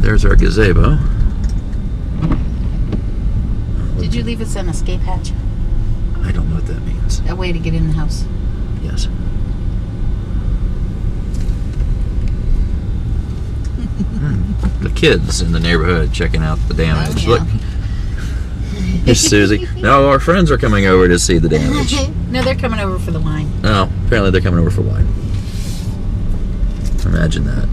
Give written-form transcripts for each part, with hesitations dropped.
There's our gazebo. Did you leave us an escape hatch? I don't know what that means. A way to get in the house. Yes. The kids in the neighborhood checking out the damage. Oh, yeah. Look, here's Susie. No, our friends are coming over to see the damage. No, they're coming over for the wine. Oh, apparently they're coming over for wine. Imagine that.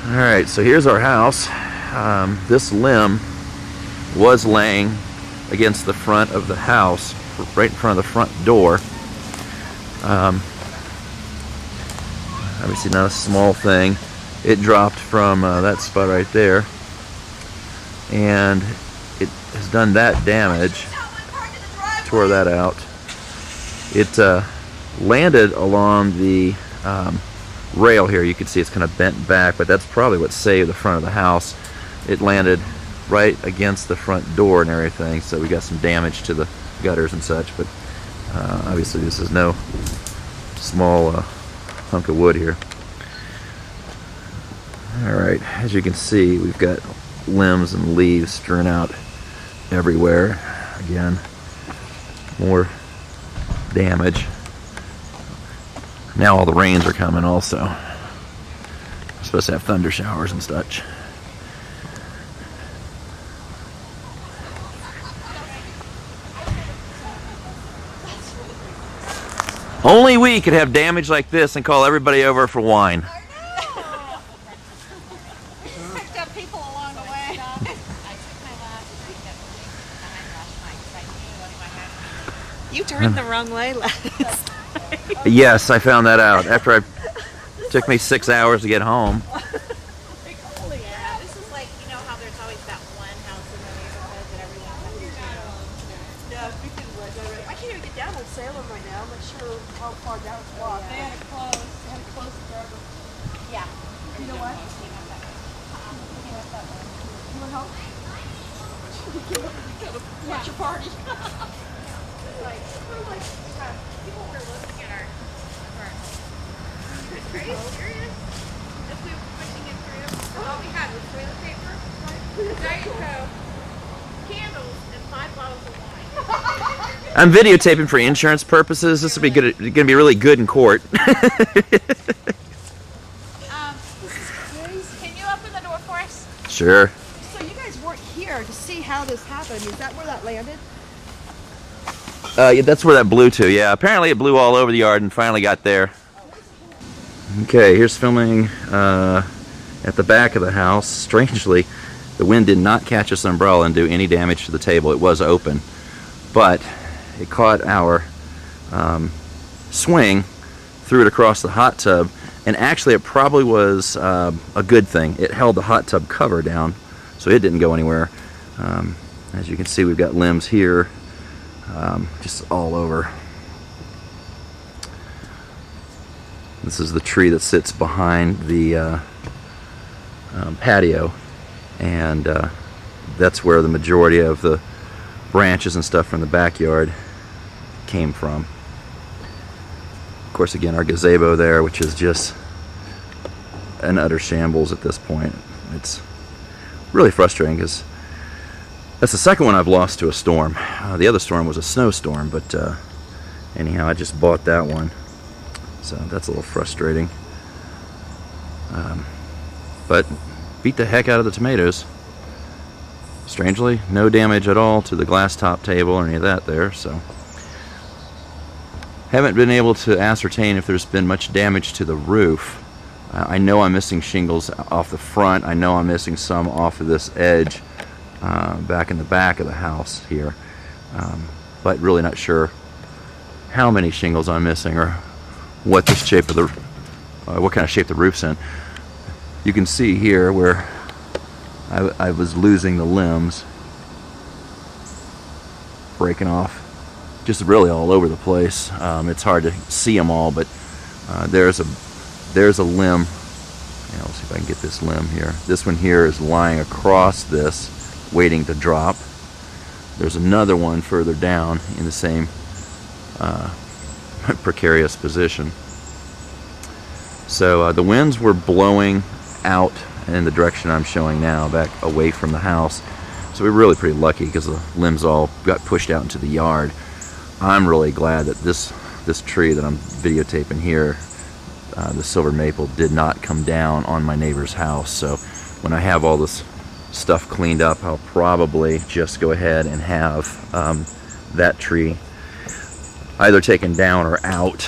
Alright, so here's our house. This limb was laying against the front of the house, right in front of the front door. Obviously not a small thing. It dropped from that spot right there, and it has done that damage. Tore that out. It landed along the rail here. You can see it's kind of bent back, but that's probably what saved the front of the house. It landed right against the front door and everything, so we got some damage to the gutters and such, but obviously this is no small hunk of wood here. Alright, as you can see, we've got limbs and leaves strewn out everywhere. Again, more damage. Now all the rains are coming also. We're supposed to have thunder showers and such. Only we could have damage like this and call everybody over for wine. Picked up people along the way. You turned the wrong way last time. Yes, I found that out after it took me 6 hours to get home. Yeah, this is like, you know how there's always that one house in the neighborhood that everyone comes to. Yeah, we can work on it. I can't even get down on Salem right now. I'm not sure how far down to walk. They had to close. They had to close the driver. Yeah. You know what? You want help? We came up and we kind of watch a party. People were looking at our Are you serious? If we were pushing it through, all we had was toilet paper, Diet Coke, candles, and 5 bottles of wine. I'm videotaping for insurance purposes. This will be good. Going to be really good in court. Can you open the door for us? Sure. So you guys weren't here to see how this happened. Is that where that landed? Yeah, that's where that blew to. Yeah, apparently it blew all over the yard and finally got there. Okay, here's filming at the back of the house. Strangely, the wind did not catch this umbrella and do any damage to the table. It was open, but it caught our swing, threw it across the hot tub, and actually it probably was a good thing. It held the hot tub cover down, so it didn't go anywhere. As you can see, we've got limbs here, just all over. This is the tree that sits behind the patio, and that's where the majority of the branches and stuff from the backyard came from. Of course, again, our gazebo there, which is just an utter shambles at this point. It's really frustrating because that's the second one I've lost to a storm. The other storm was a snowstorm, but anyhow, I just bought that one, so that's a little frustrating. But beat the heck out of the tomatoes. Strangely, no damage at all to the glass top table or any of that there, so haven't been able to ascertain if there's been much damage to the roof. I know I'm missing shingles off the front. I know I'm missing some off of this edge back in the back of the house here, but really not sure how many shingles I'm missing or what the shape of the what kind of shape the roof's in. You can see here where I was losing the limbs, breaking off just really all over the place. It's hard to see them all, but there's a limb. Yeah, let's see if I can get this limb here. This one here is lying across this, waiting to drop. There's another one further down in the same precarious position. So the winds were blowing out in the direction I'm showing now, back away from the house. So we were really pretty lucky because the limbs all got pushed out into the yard. I'm really glad that this tree that I'm videotaping here, the silver maple, did not come down on my neighbor's house. So when I have all this stuff cleaned up, I'll probably just go ahead and have that tree either taken down or out.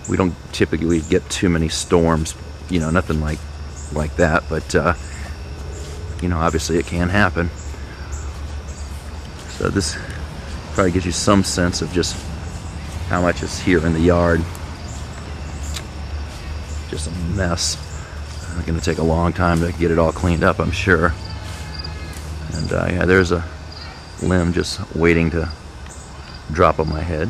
We don't typically get too many storms, you know, nothing like that, but you know, obviously it can happen. So this probably gives you some sense of just how much is here in the yard. Just a mess. It's going to take a long time to get it all cleaned up, I'm sure. And yeah, there's a limb just waiting to drop on my head.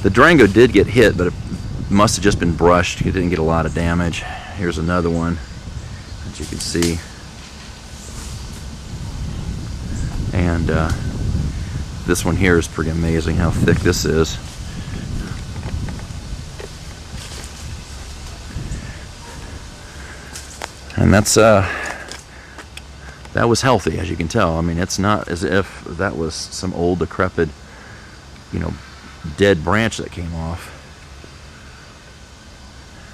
The Durango did get hit, but it must have just been brushed. It didn't get a lot of damage. Here's another one, as you can see. And this one here is pretty amazing how thick this is. And that's that was healthy, as you can tell. I mean, it's not as if that was some old decrepit, you know, dead branch that came off.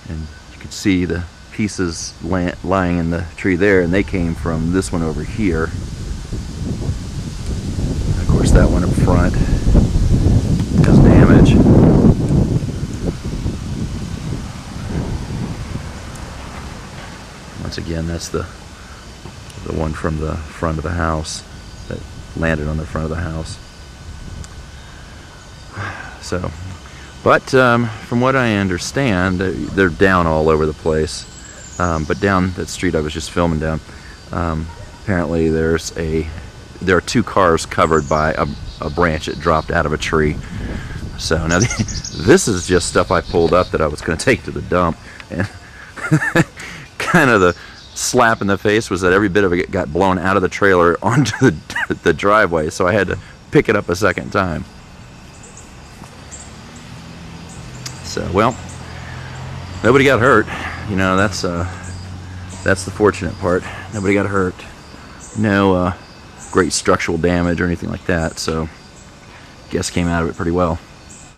And you can see the pieces lying in the tree there, and they came from this one over here. Of course, that one up front has damage. Once again, that's the one from the front of the house that landed on the front of the house. So, but from what I understand, they're down all over the place. But down that street I was just filming down, apparently there are 2 cars covered by a branch that dropped out of a tree. So now this is just stuff I pulled up that I was going to take to the dump, and kind of the slap in the face was that every bit of it got blown out of the trailer onto the driveway, so I had to pick it up a second time. So, well, nobody got hurt. You know, that's the fortunate part. Nobody got hurt. No great structural damage or anything like that. So, guess came out of it pretty well.